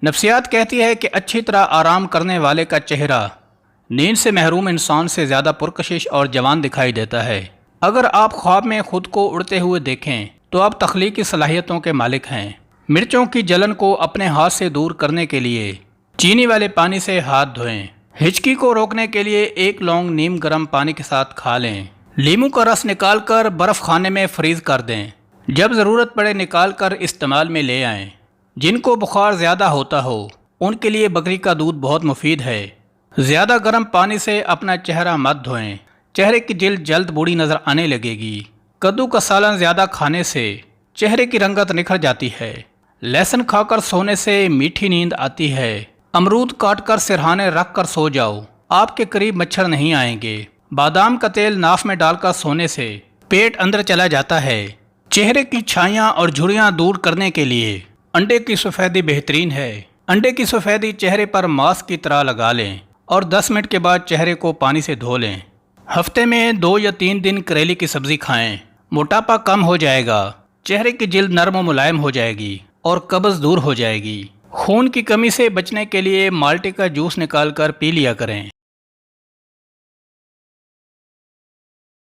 نفسیات کہتی ہے کہ اچھی طرح آرام کرنے والے کا چہرہ نیند سے محروم انسان سے زیادہ پرکشش اور جوان دکھائی دیتا ہے۔ اگر آپ خواب میں خود کو اڑتے ہوئے دیکھیں تو آپ تخلیقی صلاحیتوں کے مالک ہیں۔ مرچوں کی جلن کو اپنے ہاتھ سے دور کرنے کے لیے چینی والے پانی سے ہاتھ دھوئیں۔ ہچکی کو روکنے کے لیے ایک لونگ نیم گرم پانی کے ساتھ کھا لیں۔ لیموں کا رس نکال کر برف خانے میں فریز کر دیں۔ جب ضرورت پڑے نکال کر استعمال میں لے آئیں۔ جن کو بخار زیادہ ہوتا ہو ان کے لیے بکری کا دودھ بہت مفید ہے۔ زیادہ گرم پانی سے اپنا چہرہ مت دھوئیں، چہرے کی جلد جلد بوڑھی نظر آنے لگے گی۔ کدو کا سالن زیادہ کھانے سے چہرے کی رنگت نکھر جاتی ہے۔ لہسن کھا کر سونے سے میٹھی نیند آتی ہے۔ امرود کاٹ کر سرہانے رکھ کر سو جاؤ، آپ کے قریب مچھر نہیں آئیں گے۔ بادام کا تیل ناف میں ڈال کر سونے سے پیٹ اندر چلا جاتا ہے۔ چہرے کی چھائیاں اور جھریاں دور کرنے کے لیے انڈے کی سفیدی بہترین ہے۔ انڈے کی سفیدی چہرے پر ماسک کی طرح لگا لیں اور 10 منٹ کے بعد چہرے کو پانی سے دھو لیں۔ ہفتے میں 2 یا 3 دن کریلے کی سبزی کھائیں، موٹاپا کم ہو جائے گا، چہرے کی جلد نرم و ملائم ہو جائے گی اور قبض دور ہو جائے گی۔ خون کی کمی سے بچنے کے لیے مالٹے کا جوس نکال کر پی لیا کریں۔